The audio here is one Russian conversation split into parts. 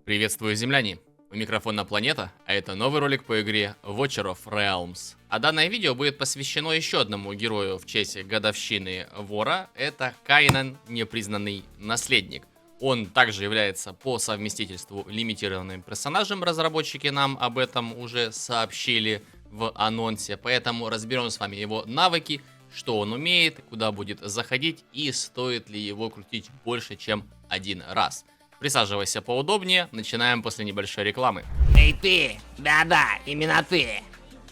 Приветствую, земляне! У микрофона Планета, а это новый ролик по игре Watcher of Realms. А данное видео будет посвящено еще одному герою в честь годовщины Вора. Это Кайнан, непризнанный наследник. Он также является по совместительству лимитированным персонажем. Разработчики нам об этом уже сообщили в анонсе. Поэтому разберем с вами его навыки, что он умеет, куда будет заходить и стоит ли его крутить больше, чем один раз. Присаживайся поудобнее, начинаем после небольшой рекламы. Эй ты! Да-да, именно ты!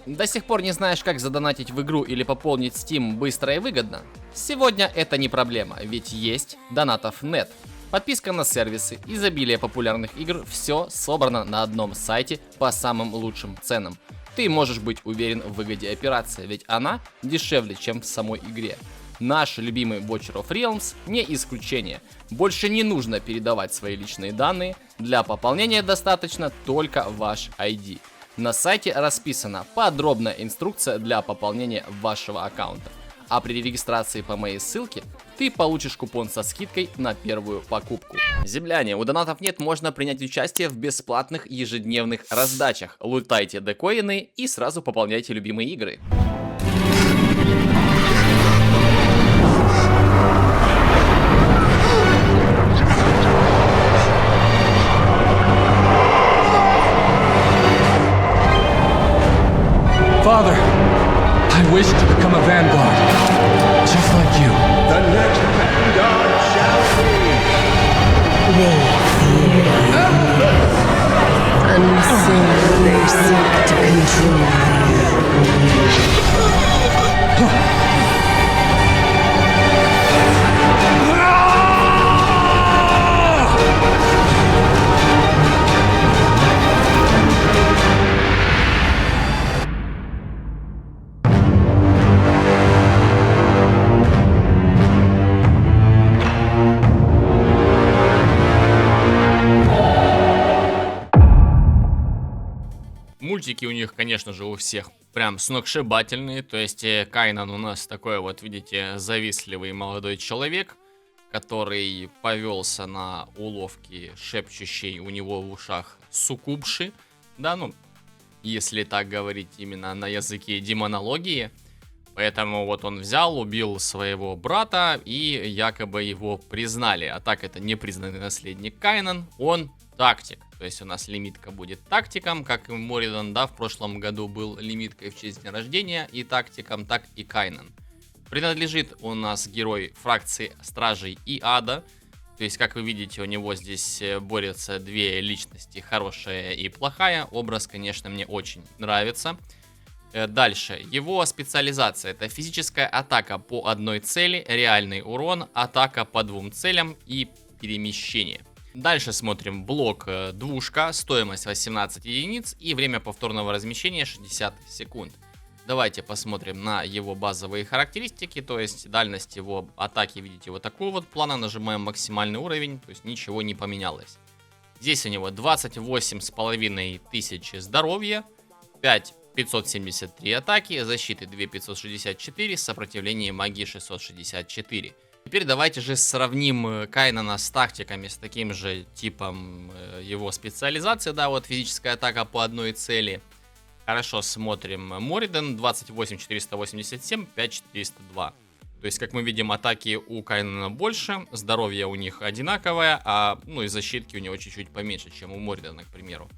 До сих пор не знаешь, как задонатить в игру или пополнить Steam быстро и выгодно? Сегодня это не проблема, ведь есть Donatov.net. Подписка на сервисы, изобилие популярных игр, все собрано на одном сайте по самым лучшим ценам. Ты можешь быть уверен в выгоде операции, ведь она дешевле, чем в самой игре. Наш любимый Watcher of Realms не исключение. Больше не нужно передавать свои личные данные, для пополнения достаточно только ваш ID. На сайте расписана подробная инструкция для пополнения вашего аккаунта. А при регистрации по моей ссылке ты получишь купон со скидкой на первую покупку. Земляне, у донатов нет, можно принять участие в бесплатных ежедневных раздачах. Лутайте декоины и сразу пополняйте любимые игры. Father, I wish to become a vanguard, just like you. The next vanguard shall be Unseen, they seek to control Мультики у них, конечно же, у всех прям сногсшибательные. То есть Кайнан у нас такой вот, видите, завистливый молодой человек, который повелся на уловки шепчущей у него в ушах суккубши. Да, ну, если так говорить именно на языке демонологии. Поэтому вот он взял, убил своего брата и якобы его признали. А так это непризнанный наследник Кайнан, он тактик. То есть у нас лимитка будет тактиком, как и Моридан, да, в прошлом году был лимиткой в честь дня рождения и тактиком, так и Кайнан. Принадлежит у нас герой фракции Стражей и Ада. То есть, как вы видите, у него здесь борются две личности, хорошая и плохая. Образ, конечно, мне очень нравится. Дальше. Его специализация — это физическая атака по одной цели, реальный урон, атака по двум целям и перемещение. Дальше смотрим блок двушка, стоимость 18 единиц и время повторного размещения 60 секунд. Давайте посмотрим на его базовые характеристики, то есть дальность его атаки, видите, вот такого вот плана. Нажимаем максимальный уровень, то есть ничего не поменялось. Здесь у него 28,5 тысяч здоровья, 5573 атаки, защиты 2564, сопротивление магии 664. Теперь давайте же сравним Кайнана с тактиками, с таким же типом его специализации, да, вот физическая атака по одной цели. Хорошо, смотрим. Моридан 28487, 5402. То есть, как мы видим, атаки у Кайнана больше, здоровье у них одинаковое, а ну и защитки у него чуть-чуть поменьше, чем у Моридана, к примеру.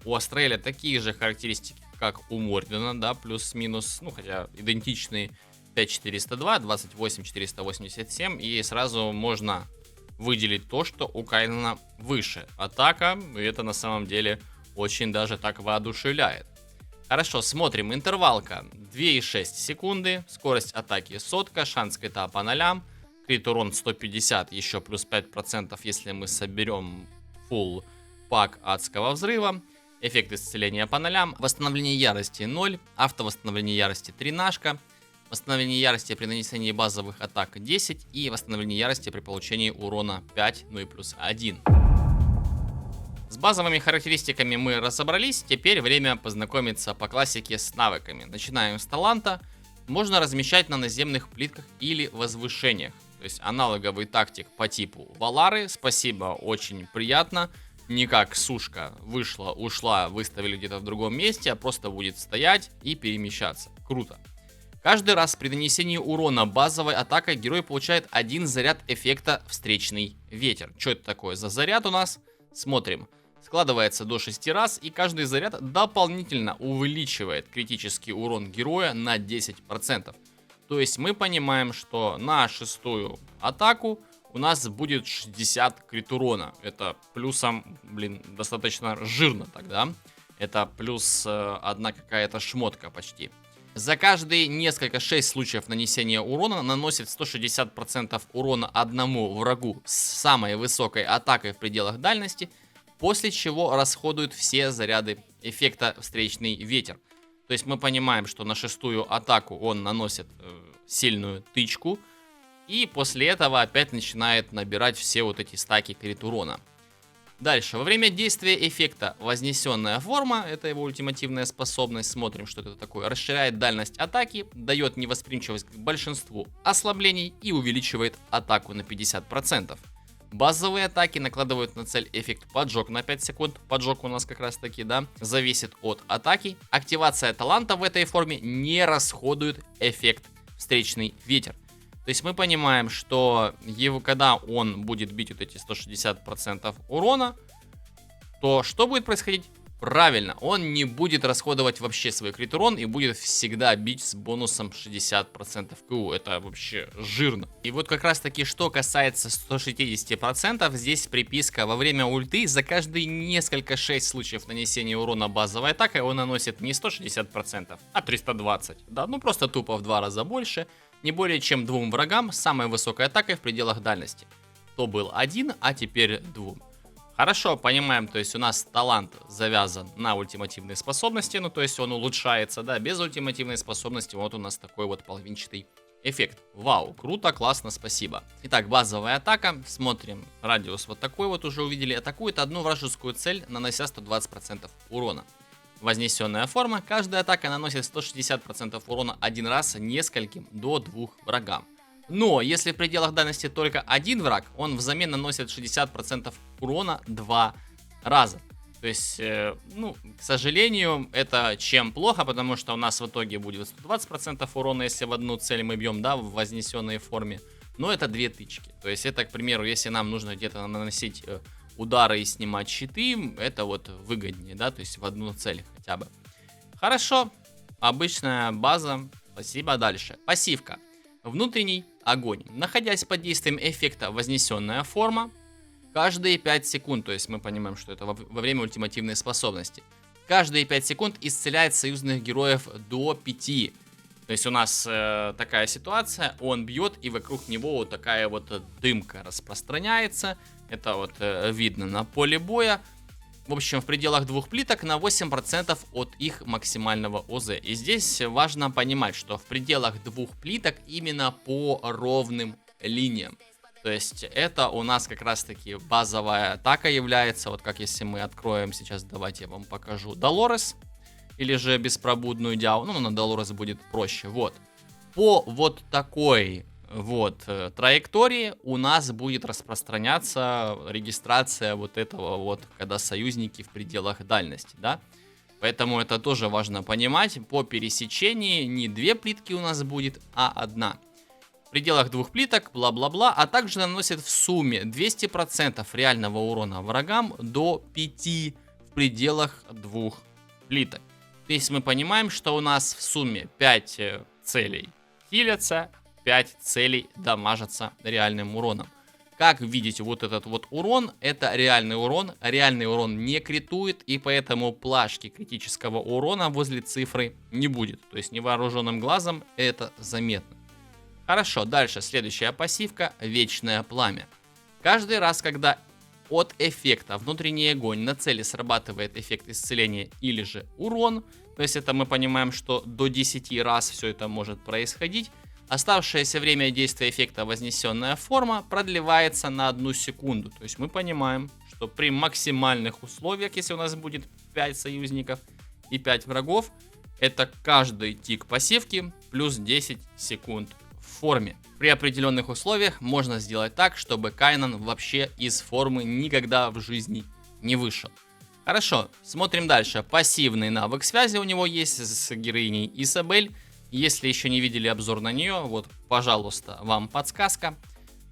У Астраэля такие же характеристики, как у Моридана, да, плюс-минус, ну хотя идентичные. 5402, 28487, и сразу можно выделить то, что у Кайнана выше атака, и это на самом деле очень даже так воодушевляет. Хорошо, смотрим. Интервалка 2,6 секунды, скорость атаки 100, шанс крита по нолям, крит урон 150, еще плюс 5%, если мы соберем full пак адского взрыва, эффект исцеления по нолям, восстановление ярости 0, автовосстановление ярости 3 нашка, восстановление ярости при нанесении базовых атак 10 и восстановление ярости при получении урона 5, ну и плюс 1. С базовыми характеристиками мы разобрались, теперь время познакомиться по классике с навыками. Начинаем с таланта. Можно размещать на наземных плитках или возвышениях. То есть аналоговый тактик по типу Валары. Спасибо, очень приятно. Не как сушка вышла, ушла, выставили где-то в другом месте, а просто будет стоять и перемещаться. Круто. Каждый раз при нанесении урона базовой атакой герой получает один заряд эффекта «Встречный ветер». Что это такое за заряд у нас? Смотрим. Складывается до 6 раз, и каждый заряд дополнительно увеличивает критический урон героя на 10%. То есть мы понимаем, что на 6-ю атаку у нас будет 60 крит урона. Это плюсом, блин, достаточно жирно тогда. Это плюс одна какая-то шмотка почти. За каждые несколько 6 случаев нанесения урона наносит 160% урона одному врагу с самой высокой атакой в пределах дальности, после чего расходуют все заряды эффекта «Встречный ветер». То есть мы понимаем, что на 6-ю атаку он наносит сильную тычку, и после этого опять начинает набирать все вот эти стаки крит урона. Дальше. Во время действия эффекта «Вознесенная форма», это его ультимативная способность, смотрим, что это такое, расширяет дальность атаки, дает невосприимчивость к большинству ослаблений и увеличивает атаку на 50%. Базовые атаки накладывают на цель эффект поджог на 5 секунд. Поджог у нас как раз таки, да, зависит от атаки. Активация таланта в этой форме не расходует эффект «Встречный ветер». То есть мы понимаем, что когда он будет бить вот эти 160% урона, то что будет происходить? Правильно, он не будет расходовать вообще свой крит урон и будет всегда бить с бонусом 60% КУ. Это вообще жирно. И вот как раз таки, что касается 160%, здесь приписка: во время ульты за каждые несколько 6 случаев нанесения урона базовой атакой он наносит не 160%, а 320%. Да, ну просто тупо в 2 раза больше. Не более чем 2 врагам с самой высокой атакой в пределах дальности. То был 1, а теперь 2. Хорошо, понимаем, то есть у нас талант завязан на ультимативной способности, ну то есть он улучшается, да, без ультимативной способности вот у нас такой вот половинчатый эффект. Вау, круто, классно, спасибо. Итак, базовая атака, смотрим, радиус вот такой вот уже увидели, атакует одну вражескую цель, нанося 120% урона. Вознесенная форма, каждая атака наносит 160% урона один раз нескольким до 2 врагам. Но если в пределах дальности только один враг, он взамен наносит 60% урона 2 раза. То есть, ну, к сожалению, это чем плохо, потому что у нас в итоге будет 120% урона, если в одну цель мы бьем, да, в вознесенной форме. Но это 2 тычки. То есть это, к примеру, если нам нужно где-то наносить удары и снимать щиты, это вот выгоднее, да, то есть в одну цель хотя бы. Хорошо, обычная база, спасибо. Дальше. Пассивка. Внутренний огонь. Находясь под действием эффекта «Вознесенная форма», каждые 5 секунд, то есть мы понимаем, что это во время ультимативной способности, каждые 5 секунд исцеляет союзных героев до 5. То есть у нас такая ситуация, он бьет, и вокруг него вот такая вот дымка распространяется. Это вот видно на поле боя. В общем, в пределах 2 плиток на 8% от их максимального ОЗ. И здесь важно понимать, что в пределах 2 плиток именно по ровным линиям. То есть это у нас как раз таки базовая атака является. Вот как если мы откроем сейчас, давайте я вам покажу Долорес. Или же беспробудную Диау. Ну, на Долорес будет проще. Вот. По вот такой вот траектории у нас будет распространяться регистрация вот этого вот, когда союзники в пределах дальности, да. Поэтому это тоже важно понимать. По пересечении не 2 плитки у нас будет, а 1. В пределах 2 плиток, бла-бла-бла, а также наносит в сумме 200% реального урона врагам до 5 в пределах 2 плиток. То есть мы понимаем, что у нас в сумме 5 целей хилятся, 5 целей дамажатся реальным уроном. Как видите, вот этот вот урон, это реальный урон. Реальный урон не критует, и поэтому плашки критического урона возле цифры не будет. То есть невооруженным глазом это заметно. Хорошо, дальше следующая пассивка — Вечное Пламя. Каждый раз, когда от эффекта Внутренний огонь на цели срабатывает эффект исцеления или же урон, то есть это мы понимаем, что до 10 раз все это может происходить, оставшееся время действия эффекта Вознесенная форма продлевается на 1 секунду. То есть мы понимаем, что при максимальных условиях, если у нас будет 5 союзников и 5 врагов, это каждый тик пассивки плюс 10 секунд форме. При определенных условиях можно сделать так, чтобы Кайнан вообще из формы никогда в жизни не вышел. Хорошо, смотрим дальше. Пассивный навык связи у него есть с героиней Изабель. Если еще не видели обзор на нее, вот, пожалуйста, вам подсказка.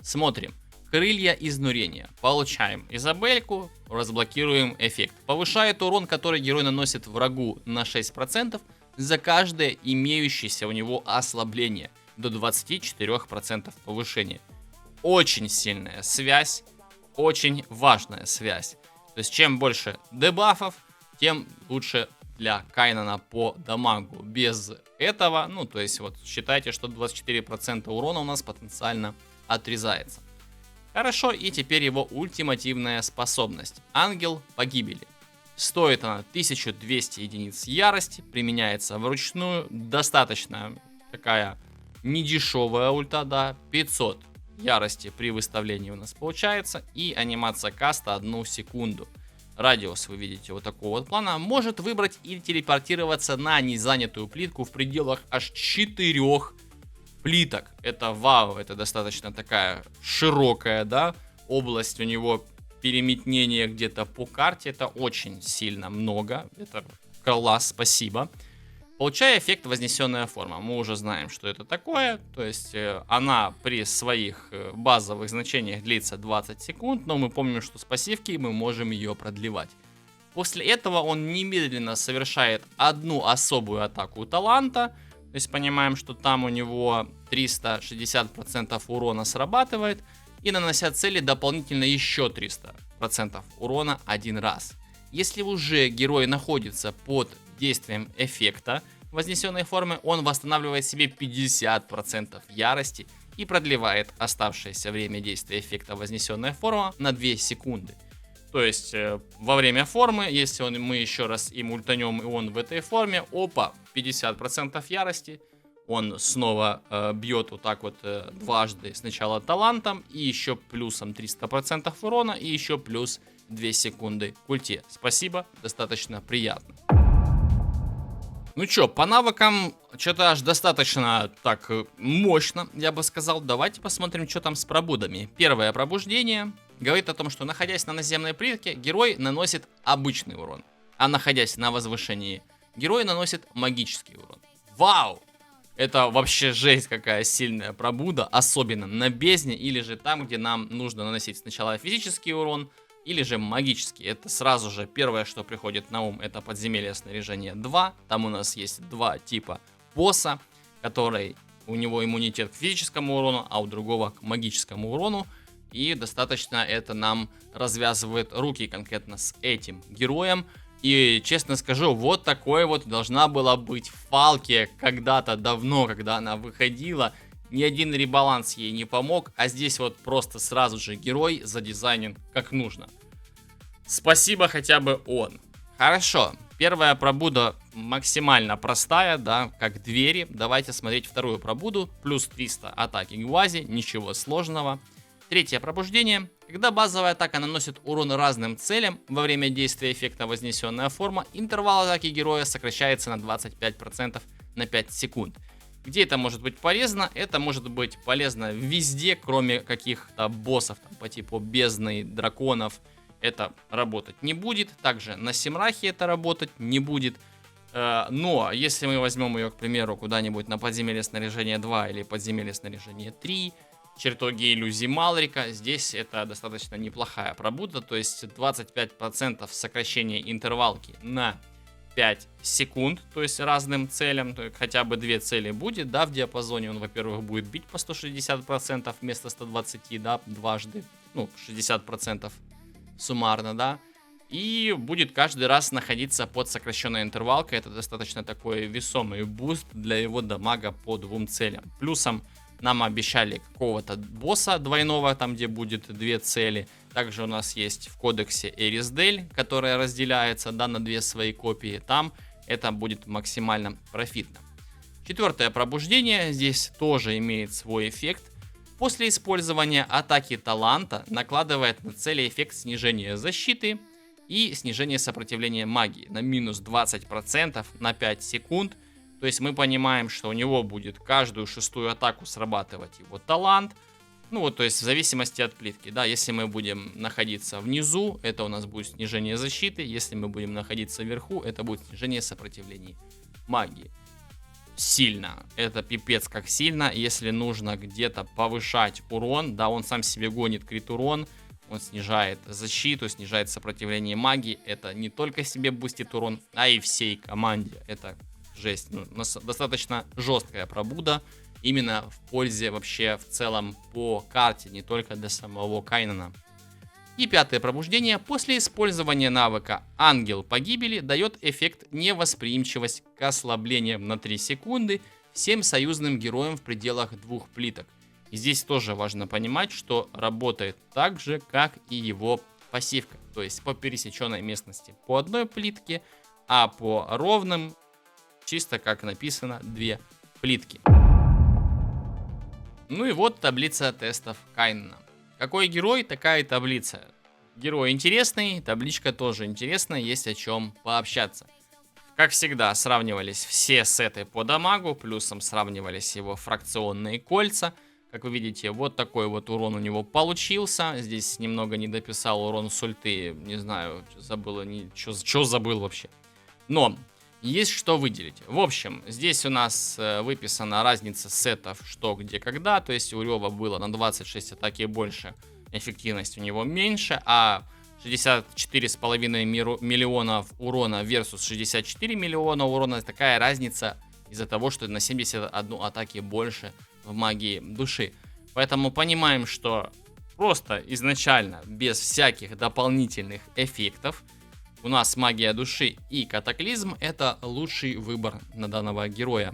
Смотрим. Крылья изнурения. Получаем Изабельку, разблокируем эффект. Повышает урон, который герой наносит врагу на 6% за каждое имеющееся у него ослабление. До 24% повышения. Очень сильная связь, очень важная связь. То есть чем больше дебафов, тем лучше для Кайнана по дамагу. Без этого, ну то есть вот считайте, что 24% урона у нас потенциально отрезается. Хорошо, и теперь его ультимативная способность. Ангел погибели. Стоит она 1200 единиц ярости, применяется вручную, достаточно такая недешевая ульта, да, 500 ярости при выставлении у нас получается, и анимация каста 1 секунду. Радиус вы видите вот такого вот плана. Может выбрать и телепортироваться на незанятую плитку в пределах аж 4 плиток. Это вау, это достаточно такая широкая, да, область у него переметнения где-то по карте. Это очень сильно много. Это класс, спасибо. Получая эффект вознесенная форма. Мы уже знаем, что это такое. То есть она при своих базовых значениях длится 20 секунд, но мы помним, что с пассивки мы можем ее продлевать. После этого он немедленно совершает одну особую атаку таланта. То есть понимаем, что там у него 360% урона срабатывает. И нанося цели дополнительно еще 300% урона один раз. Если уже герой находится под действием эффекта вознесенной формы, он восстанавливает себе 50% ярости и продлевает оставшееся время действия эффекта вознесенная форма на 2 секунды. То есть во время формы, если мы еще раз им ультанем и он в этой форме, опа, 50% ярости, он снова бьет вот так вот дважды, сначала талантом и еще плюсом 300% урона и еще плюс 2 секунды к ульте. Спасибо, достаточно приятно. Ну чё, по навыкам что-то аж достаточно так мощно, я бы сказал. Давайте посмотрим, что там с пробудами. Первое пробуждение говорит о том, что находясь на наземной плитке, герой наносит обычный урон. А находясь на возвышении, герой наносит магический урон. Вау! Это вообще жесть какая сильная пробуда, особенно на бездне или же там, где нам нужно наносить сначала физический урон, или же магический. Это сразу же первое, что приходит на ум, это подземелье снаряжения 2. Там у нас есть два типа босса, который у него иммунитет к физическому урону, а у другого к магическому урону. И достаточно это нам развязывает руки конкретно с этим героем. И честно скажу, вот такой вот должна была быть в Фалке когда-то давно, когда она выходила. Ни один ребаланс ей не помог, а здесь вот просто сразу же герой задизайнен как нужно. Спасибо хотя бы он. Хорошо, первая пробуда максимально простая, да, как двери. Давайте смотреть вторую пробуду. Плюс 300 атаки Гвази, ничего сложного. Третье пробуждение. Когда базовая атака наносит урон разным целям во время действия эффекта вознесенная форма, интервал атаки героя сокращается на 25% на 5 секунд. Где это может быть полезно? Это может быть полезно везде, кроме каких-то боссов там, по типу бездны, драконов. Это работать не будет. Также на Симрахе это работать не будет. Но если мы возьмем ее, к примеру, куда-нибудь на подземелье снаряжения 2 или подземелье снаряжения 3, чертоги иллюзий Малрика, здесь это достаточно неплохая пробуда. То есть 25% сокращения интервалки на 5 секунд, то есть разным целям, то есть хотя бы 2 цели будет, да, в диапазоне. Он, во-первых, будет бить по 160% вместо 120, да, дважды, ну, 60% суммарно, да. И будет каждый раз находиться под сокращенной интервалкой. Это достаточно такой весомый буст для его дамага по 2 целям. Плюсом нам обещали какого-то босса двойного, там где будет 2 цели. Также у нас есть в кодексе Эрисдель, которая разделяется, да, на 2 свои копии. Там это будет максимально профитно. Четвертое пробуждение здесь тоже имеет свой эффект. После использования атаки таланта накладывает на цели эффект снижения защиты и снижение сопротивления магии на минус 20% на 5 секунд. То есть мы понимаем, что у него будет каждую 6-ю атаку срабатывать его талант. Ну вот, то есть в зависимости от плитки, да, если мы будем находиться внизу, это у нас будет снижение защиты, если мы будем находиться вверху, это будет снижение сопротивления магии. Сильно, это пипец как сильно, если нужно где-то повышать урон, да, он сам себе гонит крит урон, он снижает защиту, снижает сопротивление магии, это не только себе бустит урон, а и всей команде, это жесть, ну, достаточно жесткая пробуда, именно в пользе вообще в целом по карте, не только для самого Кайнана. И 5-е пробуждение. После использования навыка Ангел Погибели дает эффект невосприимчивость к ослаблениям на 3 секунды всем союзным героям в пределах 2 плиток. И здесь тоже важно понимать, что работает так же, как и его пассивка. То есть по пересеченной местности по 1 плитке, а по ровным, чисто как написано, 2 плитки. Ну и вот таблица тестов Кайнана. Какой герой, такая таблица. Герой интересный, табличка тоже интересная, есть о чем пообщаться. Как всегда, сравнивались все сеты по дамагу, плюсом сравнивались его фракционные кольца. Как вы видите, вот такой вот урон у него получился. Здесь немного не дописал урон с ульты, не знаю, забыл, что забыл вообще. Но есть что выделить. В общем, здесь у нас выписана разница сетов, что, где, когда. То есть у Рева было на 26 атаки больше, эффективность у него меньше, а 64,5 миллионов урона versus 64 миллиона урона. Такая разница из-за того, что на 71 атаки больше в магии души. Поэтому понимаем, что просто изначально, без всяких дополнительных эффектов, у нас магия души и катаклизм — это лучший выбор на данного героя.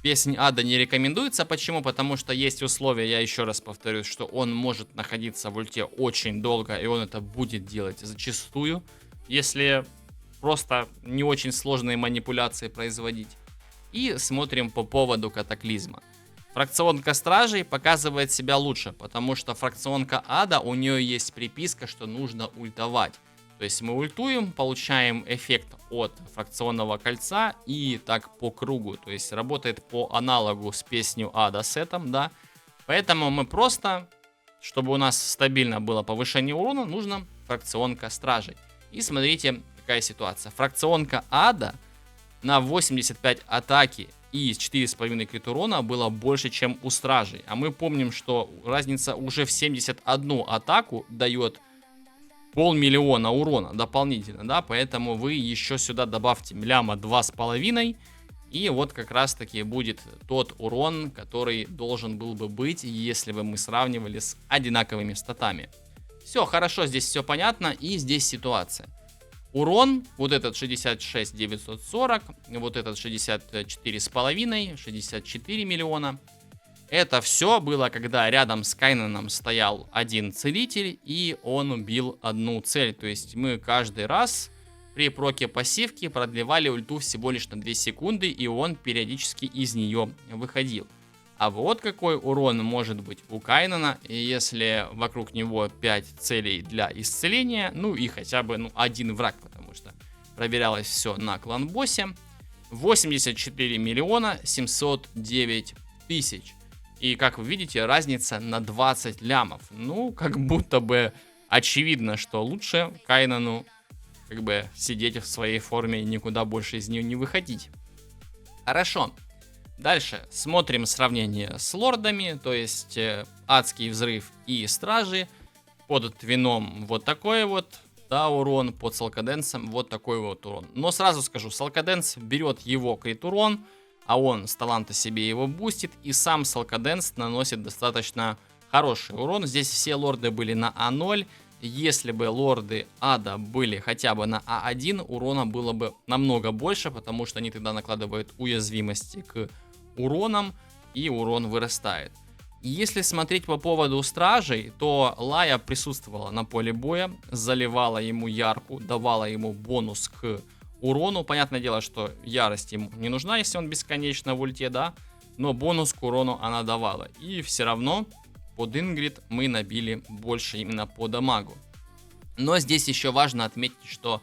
Песнь ада не рекомендуется. Почему? Потому что есть условия, я еще раз повторюсь, что он может находиться в ульте очень долго, и он это будет делать зачастую, если просто не очень сложные манипуляции производить. И смотрим по поводу катаклизма. Фракционка стражей показывает себя лучше, потому что фракционка ада, у нее есть приписка, что нужно ультовать. То есть мы ультуем, получаем эффект от фракционного кольца и так по кругу. То есть работает по аналогу с песней ада сетом, да. Поэтому мы просто, чтобы у нас стабильно было повышение урона, нужно фракционка стражей. И смотрите, какая ситуация. Фракционка ада на 85 атаки и 4,5 крит урона было больше, чем у стражей. А мы помним, что разница уже в 71 атаку дает 500 000 урона дополнительно, да, поэтому вы еще сюда добавьте ляма 2,5, и вот как раз таки будет тот урон, который должен был бы быть, если бы мы сравнивали с одинаковыми статами. Все, хорошо, здесь все понятно, и здесь ситуация. Урон, вот этот 66 940, вот этот 64,5, 64 миллиона. Это все было, когда рядом с Кайнаном стоял один целитель, и он убил одну цель. То есть мы каждый раз при проке пассивки продлевали ульту всего лишь на 2 секунды, и он периодически из нее выходил. А вот какой урон может быть у Кайнана, если вокруг него 5 целей для исцеления, ну и хотя бы один враг, потому что проверялось все на клан-боссе. 84 миллиона 709 тысяч. И, как вы видите, разница на 20 лямов. Ну, как будто бы очевидно, что лучше Кайнану как бы сидеть в своей форме и никуда больше из нее не выходить. Хорошо. Дальше смотрим сравнение с лордами, то есть адский взрыв и стражи. Под твином вот такой вот, да, урон, под салкаденсом вот такой вот урон. Но сразу скажу, салкаденс берет его крит урон, а он с таланта себе его бустит, и сам салкаденс наносит достаточно хороший урон. Здесь все лорды были на А0. Если бы лорды ада были хотя бы на А1, урона было бы намного больше, потому что они тогда накладывают уязвимости к уронам, и урон вырастает. Если смотреть по поводу стражей, то Лая присутствовала на поле боя, заливала ему ярку, давала ему бонус к урону. Понятное дело, что ярость ему не нужна, если он бесконечно в ульте, да, но бонус к урону она давала. И все равно под Ингрид мы набили больше именно по дамагу. Но здесь еще важно отметить, что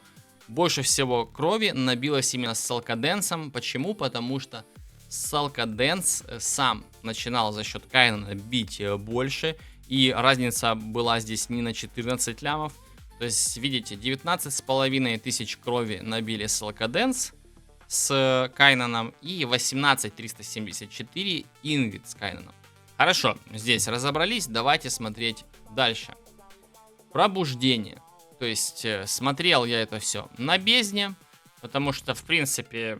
больше всего крови набилось именно с Салкаденсом. Почему? Потому что Салкаденс сам начинал за счет Кайнана бить больше, и разница была здесь не на 14 лямов. То есть, видите, 19,5 тысяч крови набили Салкаденс с Кайнаном и 18,374 Ингвид с Кайнаном. Хорошо, здесь разобрались, давайте смотреть дальше. Пробуждение. То есть, смотрел я это все на бездне, потому что, в принципе,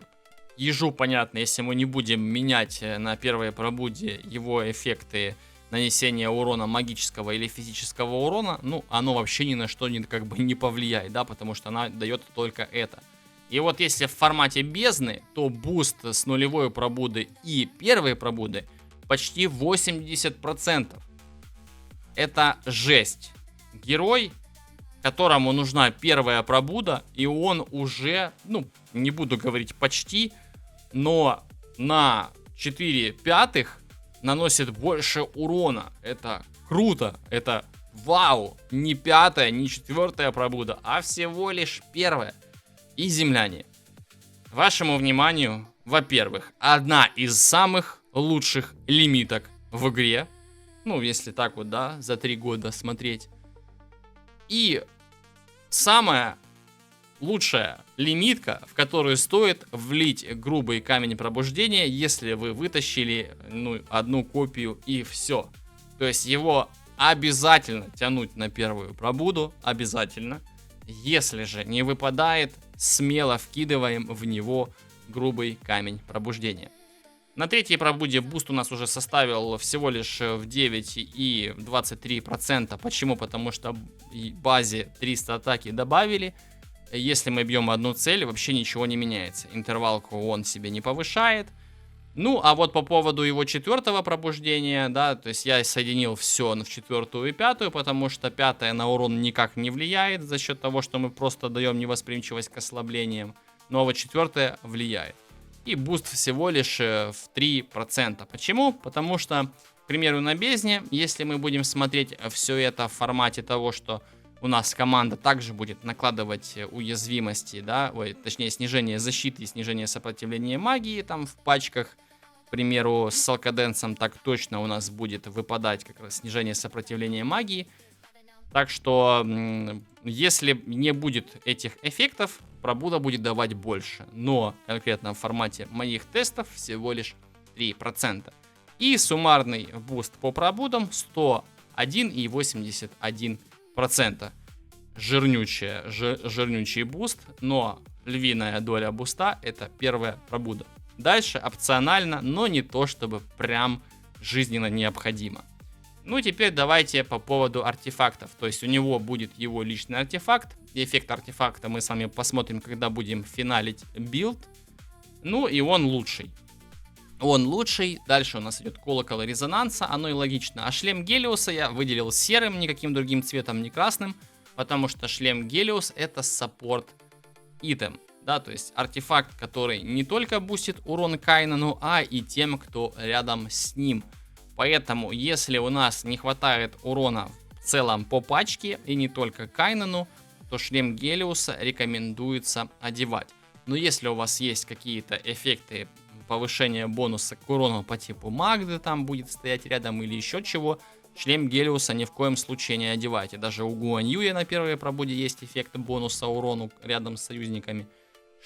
ежу понятно, если мы не будем менять на первой пробуде его эффекты нанесения урона магического или физического урона, ну, оно вообще ни на что не повлияет, да, потому что она дает только это. И вот если в формате бездны, то буст с нулевой пробуды и первой пробуды почти 80%. Это жесть. Герой, которому нужна первая пробуда, и он уже, ну, не буду говорить почти, но на 4/5 наносит больше урона. Это круто, это вау. Не 5-я, не 4-я пробуда, а всего лишь 1-я. И земляне, вашему вниманию, во-первых, одна из самых лучших лимиток в игре. Ну, если так вот, да, за 3 года смотреть. И самая лучшая лимитка, в которую стоит влить грубый камень пробуждения, если вы вытащили, ну, одну копию и все. То есть его обязательно тянуть на первую пробуду, обязательно. Если же не выпадает, смело вкидываем в него грубый камень пробуждения. На 3-й пробуде буст у нас уже составил всего лишь в 9,23%. Почему? Потому что базе 300 атаки добавили. Если мы бьем одну цель, вообще ничего не меняется. Интервалку он себе не повышает. Ну, а вот по поводу его 4-го пробуждения, да, то есть я соединил все в 4-ю и 5-ю, потому что 5-я на урон никак не влияет за счет того, что мы просто даем невосприимчивость к ослаблениям. Ну, а вот 4-я влияет. И буст всего лишь в 3%. Почему? Потому что, к примеру, на бездне, если мы будем смотреть все это в формате того, что у нас команда также будет накладывать уязвимости, да, точнее снижение защиты и снижение сопротивления магии там в пачках. К примеру, с Салкаденсом так точно у нас будет выпадать как раз снижение сопротивления магии. Так что, если не будет этих эффектов, пробуда будет давать больше. Но конкретно в формате моих тестов всего лишь 3%. И суммарный буст по пробудам 101,81%. Жирнючий буст, но львиная доля буста это первая пробуда. Дальше опционально, но не то чтобы прям жизненно необходимо. Ну, теперь давайте по поводу артефактов. То есть у него будет его личный артефакт. Эффект артефакта мы с вами посмотрим, когда будем финалить билд. Ну, и он лучший. Дальше у нас идет колокол резонанса. Оно и логично. А шлем Гелиуса я выделил серым, никаким другим цветом, не красным. Потому что шлем Гелиус это саппорт итем. Да, то есть артефакт, который не только бустит урон Кайнану, а и тем, кто рядом с ним. Поэтому, если у нас не хватает урона в целом по пачке, и не только Кайнану, то шлем Гелиуса рекомендуется одевать. Но если у вас есть какие-то эффекты повышения бонуса к урону по типу Магды, там будет стоять рядом или еще чего, шлем Гелиуса ни в коем случае не одевайте. Даже у Гуань Юя на первой пробуде есть эффект бонуса урону рядом с союзниками.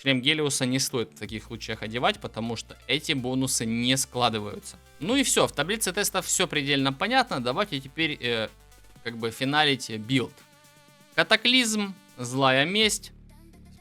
Шлем Гелиуса не стоит в таких случаях одевать, потому что эти бонусы не складываются. Ну и все, в таблице тестов все предельно понятно. Давайте теперь финалить билд. Катаклизм, злая месть,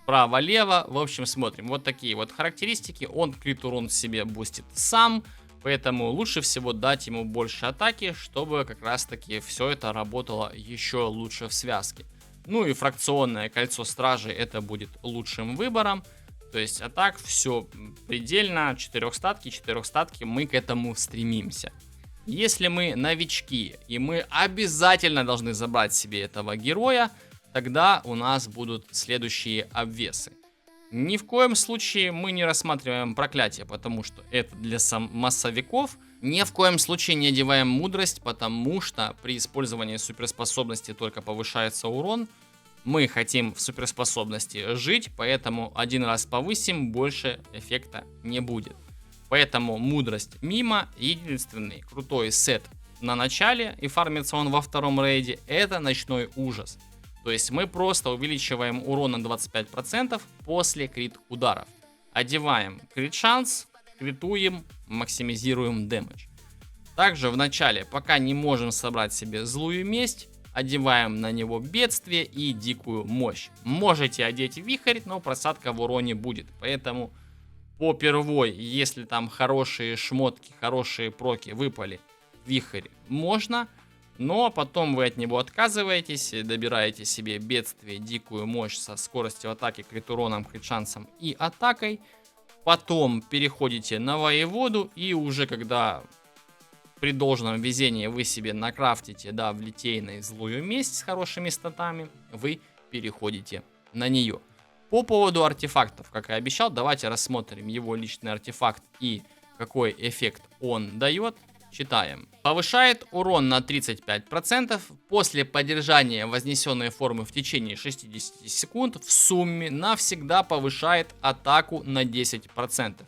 справа-лево. В общем, смотрим. Вот такие вот характеристики. Он крит урон себе бустит сам, поэтому лучше всего дать ему больше атаки, чтобы как раз таки все это работало еще лучше в связке. Ну и фракционное кольцо стражи это будет лучшим выбором. То есть, а так все предельно. 4 статки, мы к этому стремимся. Если мы новички и мы обязательно должны забрать себе этого героя, тогда у нас будут следующие обвесы. Ни в коем случае мы не рассматриваем проклятие, потому что это для массовиков. Ни в коем случае не одеваем мудрость, потому что при использовании суперспособности только повышается урон. Мы хотим в суперспособности жить, поэтому один раз повысим, больше эффекта не будет. Поэтому мудрость мимо. Единственный крутой сет на начале, и фармится он во втором рейде, это ночной ужас. То есть мы просто увеличиваем урон на 25% после крит ударов. Одеваем крит шанс, критуем, максимизируем дэмэдж. Также в начале, пока не можем собрать себе злую месть, одеваем на него бедствие и дикую мощь. Можете одеть вихрь, но просадка в уроне будет. Поэтому по первой, если там хорошие шмотки, хорошие проки выпали, вихрь можно. Но потом вы от него отказываетесь, добираете себе бедствие, дикую мощь со скоростью атаки, крит уроном, крит шансом и атакой. Потом переходите на воеводу, и уже когда при должном везении вы себе накрафтите, да, в литейной злую месть с хорошими статами, вы переходите на нее. По поводу артефактов, как и обещал, давайте рассмотрим его личный артефакт и какой эффект он дает. Читаем. Повышает урон на 35% после поддержания вознесенной формы в течение 60 секунд. В сумме навсегда повышает атаку на 10%.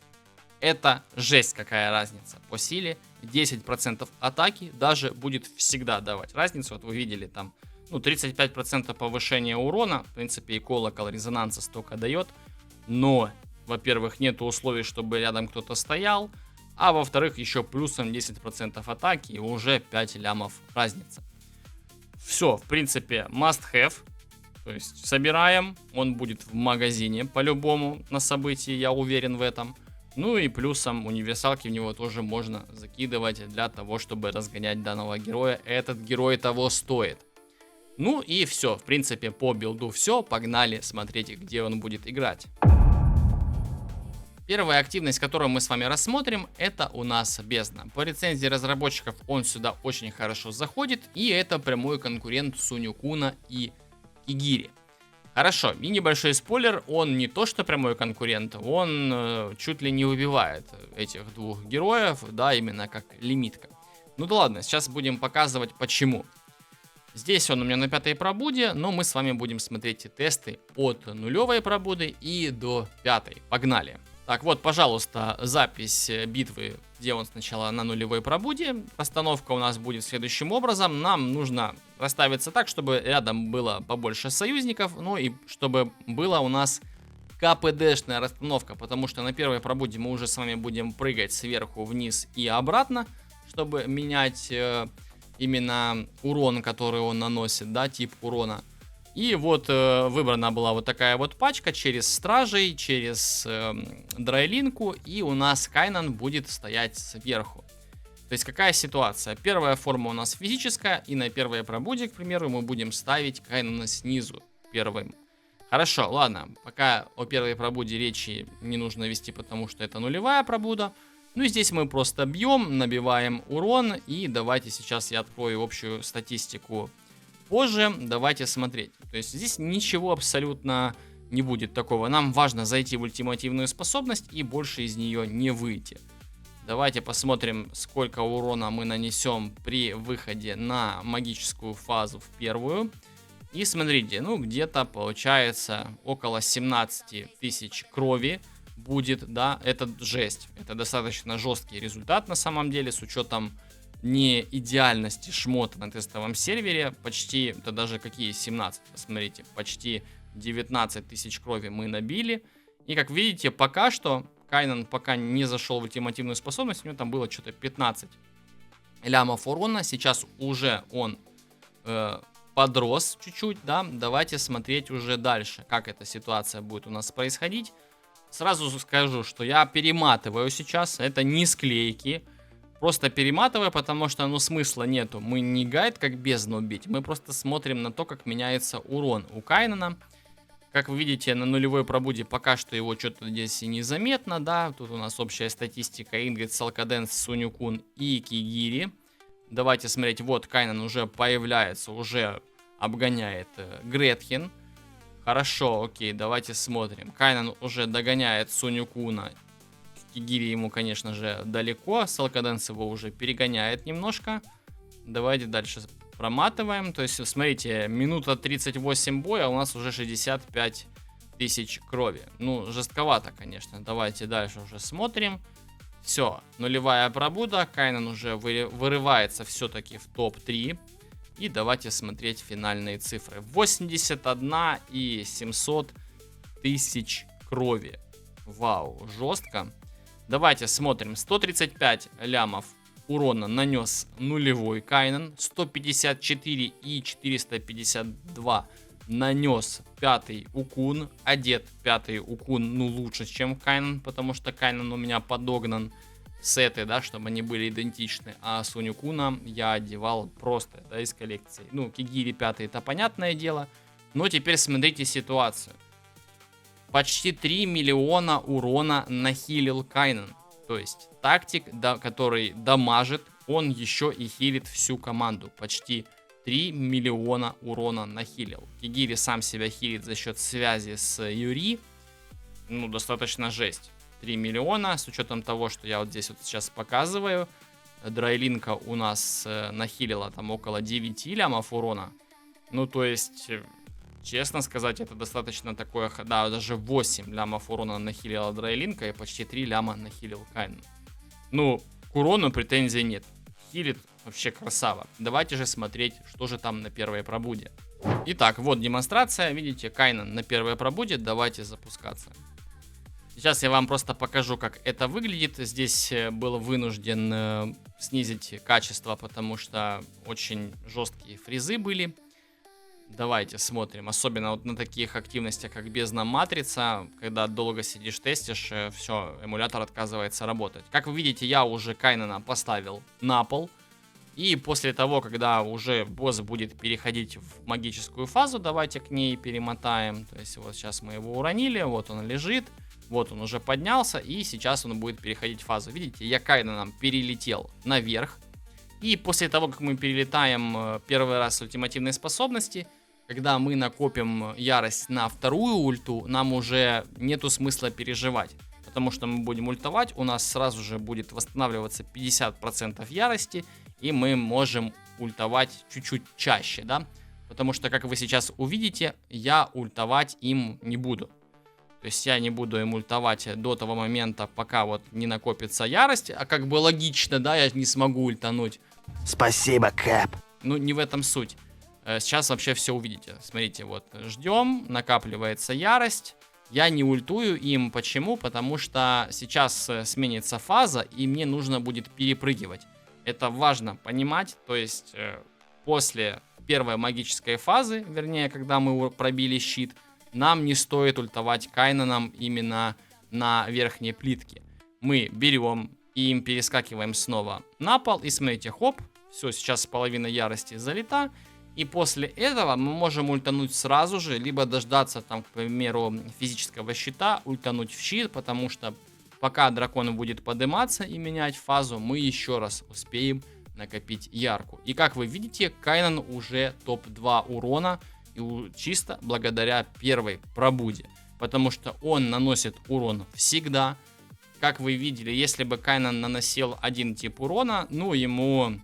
Это жесть какая разница по силе. 10% атаки даже будет всегда давать разницу. Вот вы видели там, 35% повышения урона. В принципе, и колокол резонанса столько дает. Но, во-первых, нету условий, чтобы рядом кто-то стоял. А во-вторых, еще плюсом 10% атаки и уже 5 лямов разница. Все, в принципе, must have. То есть собираем, он будет в магазине по-любому на событии, я уверен в этом. Ну и плюсом универсалки в него тоже можно закидывать для того, чтобы разгонять данного героя. Этот герой того стоит. Ну и все, в принципе, по билду все. Погнали смотреть, где он будет играть. Первая активность, которую мы с вами рассмотрим, это у нас бездна. По рецензии разработчиков он сюда очень хорошо заходит, и это прямой конкурент Суню-куна и Кигири. Хорошо, и небольшой спойлер, он не то что прямой конкурент, он чуть ли не убивает этих двух героев, да, именно как лимитка. Ну да ладно, сейчас будем показывать почему. Здесь он у меня на 5-й пробуде, но мы с вами будем смотреть тесты от 0-й пробуды и до 5-й. Погнали! Так, вот, пожалуйста, запись битвы, где он сначала на 0-й пробуде. Расстановка у нас будет следующим образом. Нам нужно расставиться так, чтобы рядом было побольше союзников, ну и чтобы была у нас КПДшная расстановка, потому что на 1-й пробуде мы уже с вами будем прыгать сверху вниз и обратно, чтобы менять именно урон, который он наносит, да, тип урона. И вот выбрана была вот такая вот пачка через стражей, через драйлинку, и у нас Кайнан будет стоять сверху. То есть какая ситуация? Первая форма у нас физическая, и на 1-й пробуде, к примеру, мы будем ставить Кайнана снизу первым. Хорошо, ладно, пока о 1-й пробуде речи не нужно вести, потому что это 0-я пробуда. Ну и здесь мы просто бьем, набиваем урон, и давайте сейчас я открою общую статистику. Позже давайте смотреть. То есть здесь ничего абсолютно не будет такого. Нам важно зайти в ультимативную способность и больше из нее не выйти. Давайте посмотрим, сколько урона мы нанесем при выходе на магическую фазу в первую. И смотрите, ну где-то получается около 17 тысяч крови будет, да, это жесть. Это достаточно жесткий результат на самом деле, с учетом не идеальности шмота на тестовом сервере. Почти, это даже какие 17, посмотрите, почти 19 тысяч крови мы набили. И как видите, пока что Кайнан пока не зашел в ультимативную способность, у него там было что-то 15 лямов урона. Сейчас уже он подрос чуть-чуть, да. Давайте смотреть уже дальше, как эта ситуация будет у нас происходить. Сразу скажу, что я перематываю сейчас, это не склейки. Просто перематываю, потому что, ну, смысла нету. Мы не гайд, как бездну бить. Мы просто смотрим на то, как меняется урон у Кайнана. Как вы видите, на 0-й пробуде пока что его что-то здесь и незаметно, да. Тут у нас общая статистика. Ингрид, Салкаденс, Суню-кун и Кигири. Давайте смотреть. Вот Кайнан уже появляется, уже обгоняет Гретхен. Хорошо, окей, давайте смотрим. Кайнан уже догоняет Суню-куна. Кигири ему, конечно же, далеко. Салкаденс его уже перегоняет немножко. Давайте дальше проматываем. То есть, смотрите, минута 38 боя, у нас уже 65 тысяч крови. Ну, жестковато, конечно. Давайте дальше уже смотрим. Все, нулевая пробуда. Кайнан уже вырывается все-таки в топ-3. И давайте смотреть финальные цифры. 81 и 700 тысяч крови. Вау, жестко. Давайте смотрим. 135 лямов урона нанес нулевой Кайнан. 154 и 452 нанес пятый Укун. Одет пятый Укун, ну, лучше, чем Кайнан, потому что Кайнан у меня подогнан сеты, да, чтобы они были идентичны. А Сунюкуна я одевал просто, да, из коллекции. Ну, Кигири пятый, это понятное дело. Но теперь смотрите ситуацию. Почти 3 миллиона урона нахилил Кайнан. То есть тактик, да, который дамажит, он еще и хилит всю команду. Почти 3 миллиона урона нахилил. Кигири сам себя хилит за счет связи с Юри. Ну, достаточно жесть. 3 миллиона, с учетом того, что я вот здесь вот сейчас показываю. Драйлинка у нас нахилила там около 9 лямов урона. Ну, то есть, честно сказать, это достаточно такое, да, даже 8 лямов урона нахилила Драйлинка и почти 3 ляма нахилил Кайнан. Ну, к урону претензий нет. Хилит вообще красава. Давайте же смотреть, что же там на первой пробуде. Итак, вот демонстрация. Видите, Кайнан на первой пробуде. Давайте запускаться. Сейчас я вам просто покажу, как это выглядит. Здесь был вынужден снизить качество, потому что очень жесткие фризы были. Давайте смотрим. Особенно вот на таких активностях, как бездна матрица. Когда долго сидишь, тестишь, все, эмулятор отказывается работать. Как вы видите, я уже Кайнана поставил на пол. И после того, когда уже босс будет переходить в магическую фазу, давайте к ней перемотаем. То есть вот сейчас мы его уронили, вот он лежит. Вот он уже поднялся, и сейчас он будет переходить в фазу. Видите, я Кайнаном перелетел наверх. И после того, как мы перелетаем первый раз с ультимативной способности, когда мы накопим ярость на вторую ульту, нам уже нету смысла переживать. Потому что мы будем ультовать, у нас сразу же будет восстанавливаться 50% ярости, и мы можем ультовать чуть-чуть чаще, да? Потому что, как вы сейчас увидите, я ультовать им не буду. То есть я не буду им ультовать до того момента, пока вот не накопится ярость. А как бы логично, да, я не смогу ультануть. Спасибо, Кэп. Ну, не в этом суть. Сейчас вообще все увидите. Смотрите, вот ждем, накапливается ярость. Я не ультую им. Почему? Потому что сейчас сменится фаза, и мне нужно будет перепрыгивать. Это важно понимать. То есть после первой магической фазы, вернее, когда мы пробили щит, нам не стоит ультовать Кайнаном именно на верхней плитке. Мы берем и им перескакиваем снова на пол. И смотрите, хоп, все, сейчас половина ярости залита. И после этого мы можем ультануть сразу же, либо дождаться, там, к примеру, физического щита, ультануть в щит, потому что пока дракон будет подниматься и менять фазу, мы еще раз успеем накопить ярку. И как вы видите, Кайнан уже топ-2 урона, и чисто благодаря первой пробуде. Потому что он наносит урон всегда. Как вы видели, если бы Кайнан наносил один тип урона, ну, ему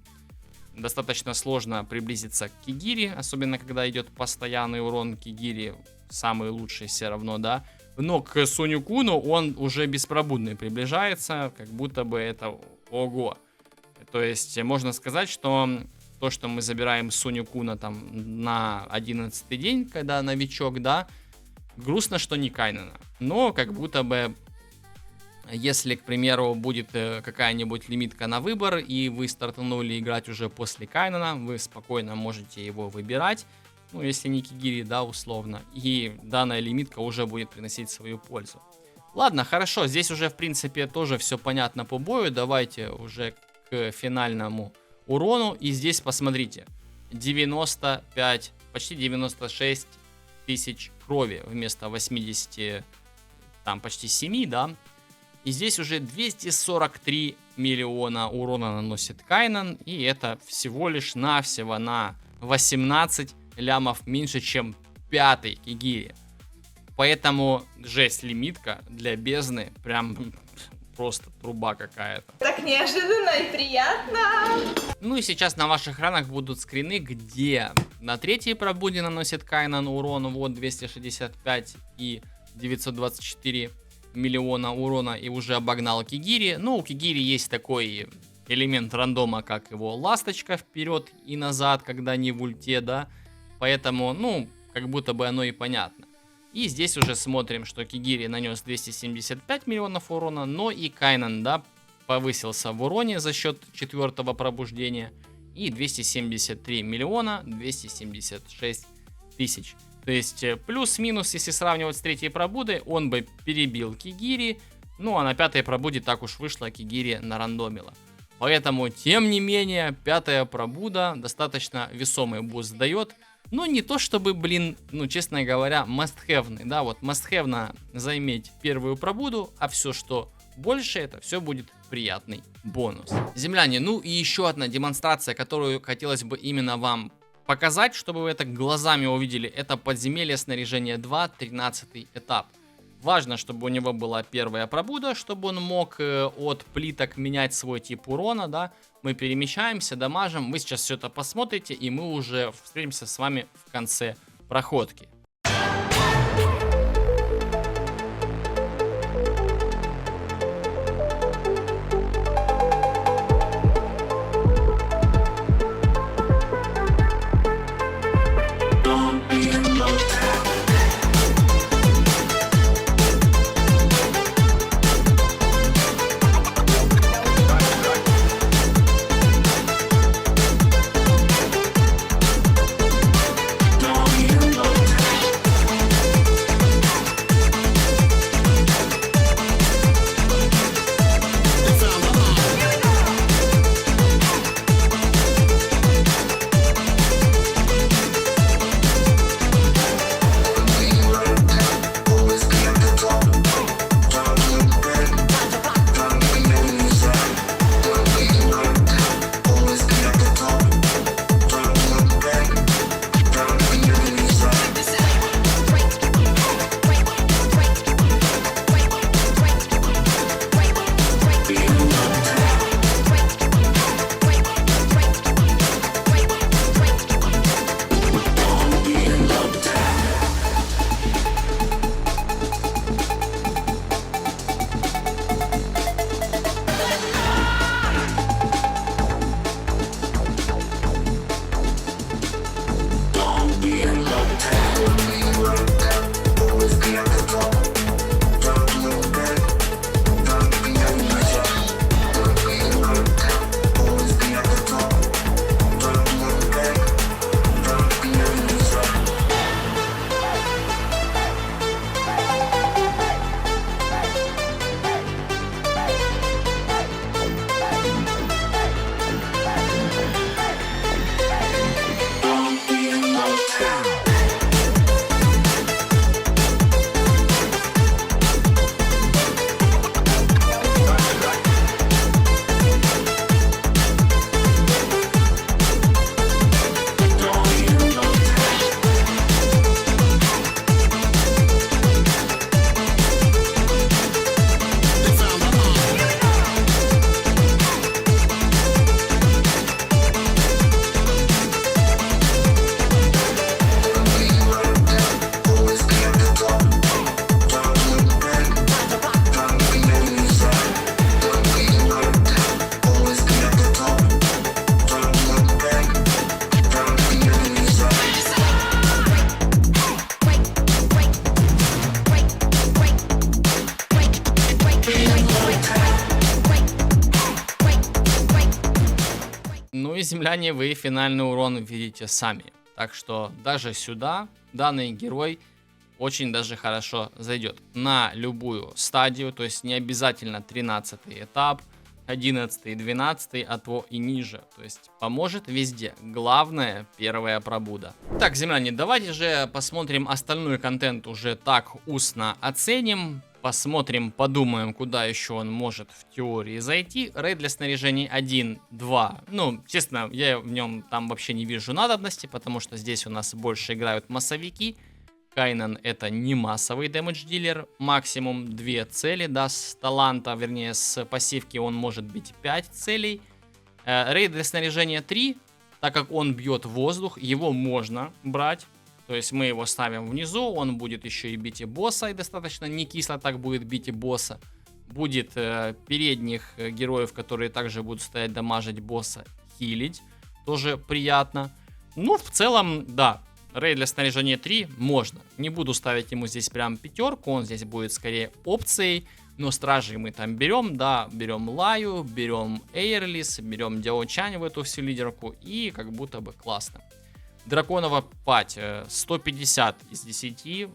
достаточно сложно приблизиться к Кигири. Особенно, когда идет постоянный урон Кигири. Самый лучший все равно, да. Но к Сунюкуну он уже беспробудный приближается. Как будто бы это ого. То есть, можно сказать, что то, что мы забираем Сунюкуна там на 11-й день, когда новичок, да, грустно, что не Кайнана. Но как будто бы, если, к примеру, будет какая-нибудь лимитка на выбор, и вы стартанули играть уже после Кайнана, вы спокойно можете его выбирать. Ну, если не Кигири, да, условно. И данная лимитка уже будет приносить свою пользу. Ладно, хорошо, здесь уже, в принципе, тоже все понятно по бою. Давайте уже к финальному урону. И здесь посмотрите, 95, почти 96 тысяч крови вместо 80, там почти 7, да. И здесь уже 243 миллиона урона наносит Кайнан. И это всего лишь навсего на 18 лямов меньше, чем 5-й Кигири. Поэтому жесть, лимитка для бездны прям просто труба какая-то. Так неожиданно и приятно. Ну и сейчас на ваших экранах будут скрины, где на третьей пробуде наносит Кайнан урон, вот 265 и 924 миллиона урона, и уже обогнал Кигири. Ну, у Кигири есть такой элемент рандома, как его ласточка вперед и назад, когда не в ульте, да. Поэтому, ну, как будто бы оно и понятно. И здесь уже смотрим, что Кигири нанес 275 миллионов урона, но и Кайнан, да, повысился в уроне за счет 4-го пробуждения. И 273 миллиона 276 тысяч. То есть плюс-минус, если сравнивать с 3-й пробудой, он бы перебил Кигири. Ну а на 5-й пробуде так уж вышло, Кигири нарандомила. Поэтому, тем не менее, 5-я пробуда достаточно весомый буст дает. Но не то чтобы, блин, ну честно говоря, must-have-ный. Да, вот must-have заиметь первую пробуду, а все, что больше, это все будет приятный бонус. Земляне, ну и еще одна демонстрация, которую хотелось бы именно вам показать, чтобы вы это глазами увидели. Это подземелье снаряжения 2, 13 этап. Важно, чтобы у него была первая пробуда, чтобы он мог от плиток менять свой тип урона, да. Мы перемещаемся, дамажим, вы сейчас все это посмотрите, и мы уже встретимся с вами в конце проходки. Ну и, земляне, вы финальный урон видите сами. Так что даже сюда данный герой очень даже хорошо зайдет. На любую стадию, то есть не обязательно 13 этап, 11, 12, а то и ниже. То есть поможет везде. Главное, первая пробуда. Так, земляне, давайте же посмотрим остальной контент уже так устно оценим. Посмотрим, подумаем, куда еще он может в теории зайти. Рейд для снаряжений 1, 2. Ну, честно, я в нем там вообще не вижу надобности, потому что здесь у нас больше играют массовики, Кайнан это не массовый дэмэдж-дилер, максимум 2 цели, да, с таланта, вернее, с пассивки он может бить 5 целей. Рейд для снаряжения 3, так как он бьет воздух, его можно брать. То есть мы его ставим внизу, он будет еще и бить и босса, и достаточно не кисло так будет бить и босса. Будет передних героев, которые также будут стоять дамажить босса, хилить, тоже приятно. Ну, в целом, да, рейд для снаряжения 3 можно. Не буду ставить ему здесь прям 5, он здесь будет скорее опцией. Но стражей мы там берем, да, берем Лаю, берем Эйрлис, берем Дяо-Чань в эту всю лидерку, и как будто бы классно. Драконова пать 150 из 10.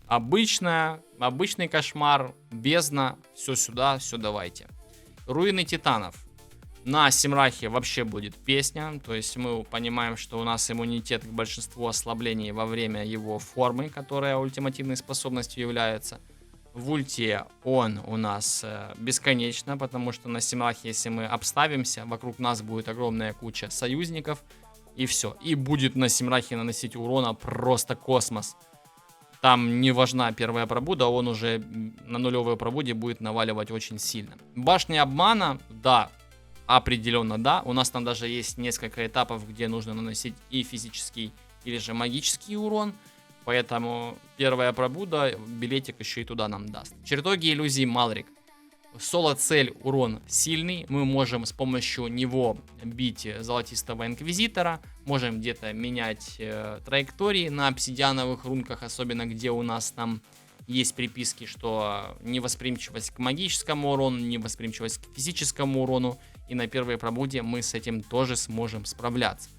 Обычный кошмар, бездна, все сюда, все давайте. Руины титанов. На Симрахе вообще будет песня, то есть мы понимаем, что у нас иммунитет к большинству ослаблений во время его формы, которая ультимативной способностью является. В ульте он у нас бесконечно, потому что на Симрахе, если мы обставимся, вокруг нас будет огромная куча союзников, и все. И будет на Симрахе наносить урона просто космос. Там не важна первая пробуда, он уже на нулевой пробуде будет наваливать очень сильно. Башня обмана, да, определенно да. У нас там даже есть несколько этапов, где нужно наносить и физический, или же магический урон. Поэтому первая пробуда, билетик еще и туда нам даст. Чертоги иллюзий Малрик. Соло-цель урон сильный. Мы можем с помощью него бить Золотистого Инквизитора. Можем где-то менять траектории на обсидиановых рунках. Особенно где у нас там есть приписки, что невосприимчивость к магическому урону, невосприимчивость к физическому урону. И на первой пробуде мы с этим тоже сможем справляться.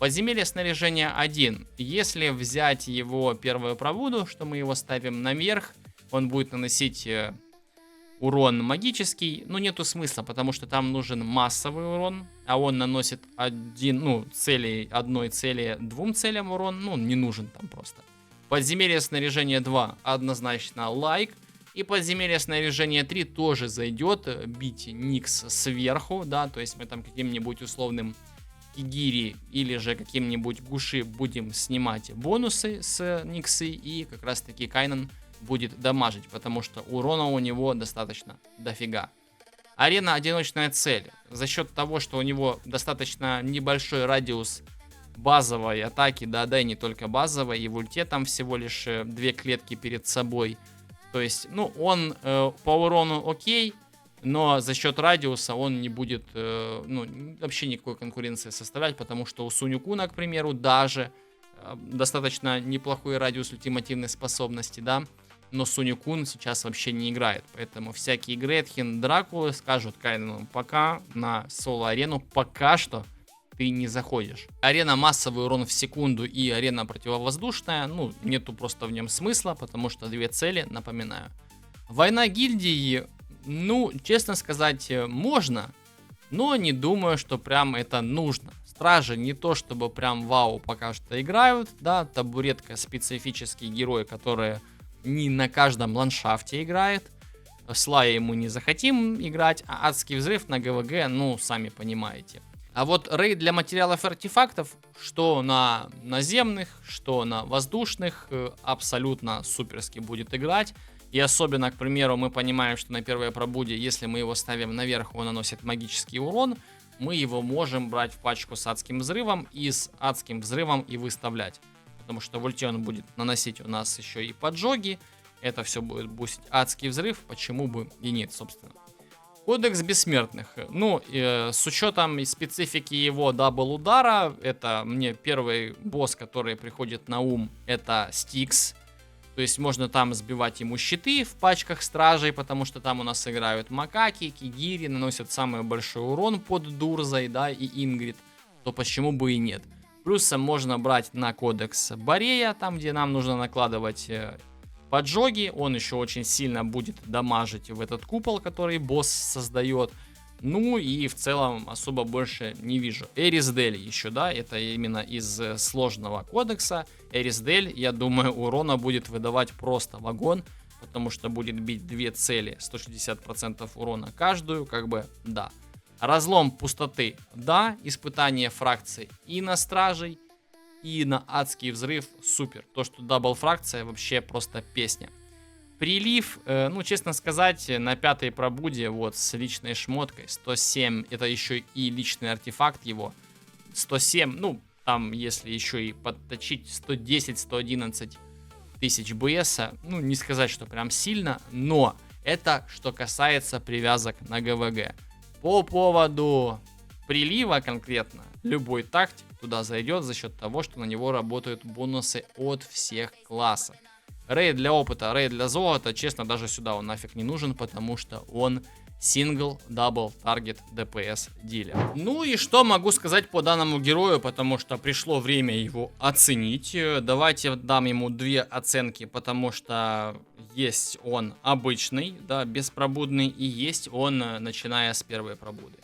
Подземелье снаряжения 1. Если взять его первую пробуду, что мы его ставим наверх, он будет наносить урон магический. Но нету смысла, потому что там нужен массовый урон, а он наносит одной цели, 2 целям урон. Ну, он не нужен там просто. Подземелье снаряжения 2 однозначно лайк. И подземелье снаряжения 3 тоже зайдет бить Никс сверху, да, то есть мы там каким-нибудь условным Кигири или же каким-нибудь Гуши будем снимать бонусы с Никсы, и как раз таки Кайнан будет дамажить, потому что урона у него достаточно дофига. Арена одиночная цель. За счет того, что у него достаточно небольшой радиус базовой атаки, да и не только базовой, и в ульте там всего лишь 2 клетки перед собой. То есть, ну, он по урону окей, но за счет радиуса он не будет вообще никакой конкуренции составлять, потому что у Сунь-Куна, к примеру, даже достаточно неплохой радиус ультимативной способности, да, но Сунь-Кун сейчас вообще не играет, поэтому всякие Гретхен, Дракулы скажут Кайнану пока на соло-арену пока что ты не заходишь. Арена массовый урон в секунду и арена противовоздушная, ну, нету просто в нем смысла, потому что 2 цели, напоминаю. Война гильдии, ну, честно сказать, можно, но не думаю, что прям это нужно. Стражи не то, чтобы прям вау пока что играют, да, табуретка специфический герой, который не на каждом ландшафте играет. С Лаей мы не захотим играть, а адский взрыв на ГВГ, ну, сами понимаете. А вот рейд для материалов и артефактов, что на наземных, что на воздушных, абсолютно суперски будет играть. И особенно, к примеру, мы понимаем, что на первой пробуде, если мы его ставим наверх, он наносит магический урон, мы его можем брать в пачку с адским взрывом и с адским взрывом и выставлять. Потому что в ульте он будет наносить у нас еще и поджоги. Это все будет бустить адский взрыв, почему бы и нет, собственно. Кодекс бессмертных. Ну, с учетом специфики его дабл удара, это мне первый босс, который приходит на ум, это Стикс. То есть можно там сбивать ему щиты в пачках стражей, потому что там у нас играют макаки, кигири, наносят самый большой урон под Дурзой, да, и Ингрид. То почему бы и нет. Плюсом можно брать на кодекс Борея, там где нам нужно накладывать поджоги, он еще очень сильно будет дамажить в этот купол, который босс создает. Ну и в целом особо больше не вижу. Эрисдель еще, да, это именно из сложного кодекса. Эрисдель, я думаю, урона будет выдавать просто вагон, потому что будет бить 2 цели, 160% урона каждую, как бы, да. Разлом пустоты, да, испытание фракций и на стражей. и на адский взрыв супер. То, что дабл-фракция, вообще просто песня. Прилив, ну, честно сказать, на 5-й пробуде, вот, с личной шмоткой, 107, это еще и личный артефакт его, 107, ну, там, если еще и подточить, 110-111 тысяч БСа, ну, не сказать, что прям сильно, но это что касается привязок на ГВГ. По поводу прилива конкретно, любой тактик туда зайдет за счет того, что на него работают бонусы от всех классов. Рейд для опыта, рейд для золота, честно, даже сюда он нафиг не нужен, потому что он сингл, дабл, таргет, ДПС дилер. Ну и что могу сказать по данному герою, потому что пришло время его оценить. Давайте дам ему 2 оценки, потому что есть он обычный, да, беспробудный, и есть он, начиная с 1-й пробуды.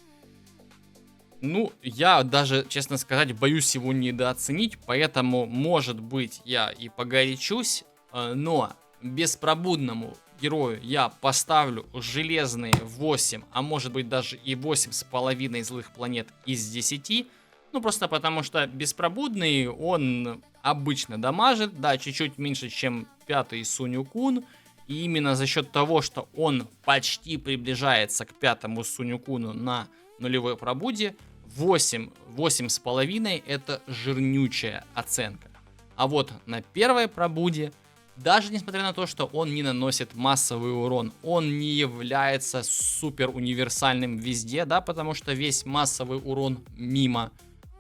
Ну, я даже, честно сказать, боюсь его недооценить, поэтому, может быть, я и погорячусь, но беспробудному герою я поставлю железные 8, а может быть даже и 8,5 злых планет из 10. Ну, просто потому что беспробудный, он обычно дамажит, да, чуть-чуть меньше, чем 5-й Суню-кун. И именно за счет того, что он почти приближается к 5-му Суню-куну на нулевой пробуде, 8,5 это жирнючая оценка. А вот на 1-й пробуде, даже несмотря на то, что он не наносит массовый урон, он не является супер универсальным везде, да, потому что весь массовый урон мимо.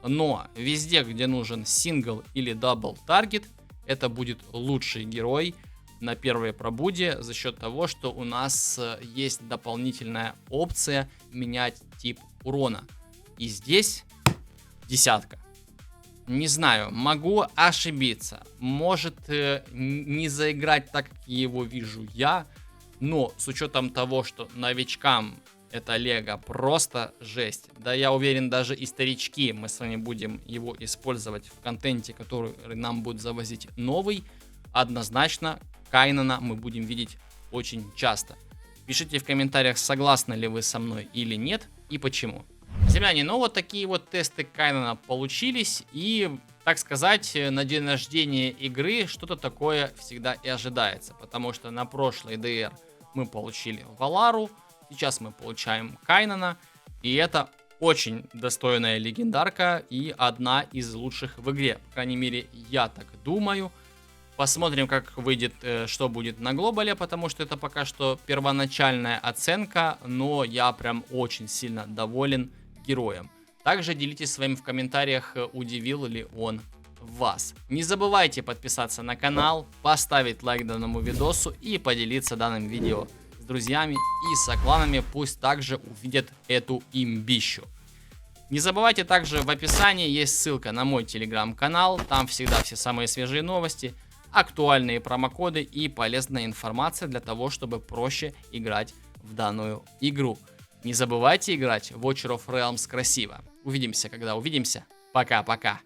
Но везде, где нужен сингл или дабл таргет, это будет лучший герой на 1-й пробуде за счет того, что у нас есть дополнительная опция менять тип урона. И здесь 10. Не знаю, могу ошибиться, может не заиграть так, как его вижу я, но с учетом того, что новичкам это лего просто жесть, да я уверен, даже и старички, мы с вами будем его использовать в контенте, который нам будет завозить новый, однозначно Кайнана мы будем видеть очень часто. Пишите в комментариях, согласны ли вы со мной или нет, и почему. Земляне, ну вот такие вот тесты Кайнана получились, и, так сказать, на день рождения игры что-то такое всегда и ожидается, потому что на прошлой ДР мы получили Валару, сейчас мы получаем Кайнана, и это очень достойная легендарка и одна из лучших в игре, по крайней мере, я так думаю. Посмотрим, как выйдет, что будет на глобале, потому что это пока что первоначальная оценка, но я прям очень сильно доволен героем. Также делитесь своим в комментариях, удивил ли он вас. Не забывайте подписаться на канал, поставить лайк данному видосу и поделиться данным видео с друзьями и сокланами, пусть также увидят эту имбищу. Не забывайте также, в описании есть ссылка на мой телеграм-канал, там всегда все самые свежие новости, актуальные промокоды и полезная информация для того, чтобы проще играть в данную игру. Не забывайте играть в Watcher of Realms красиво. Увидимся, когда увидимся. Пока-пока.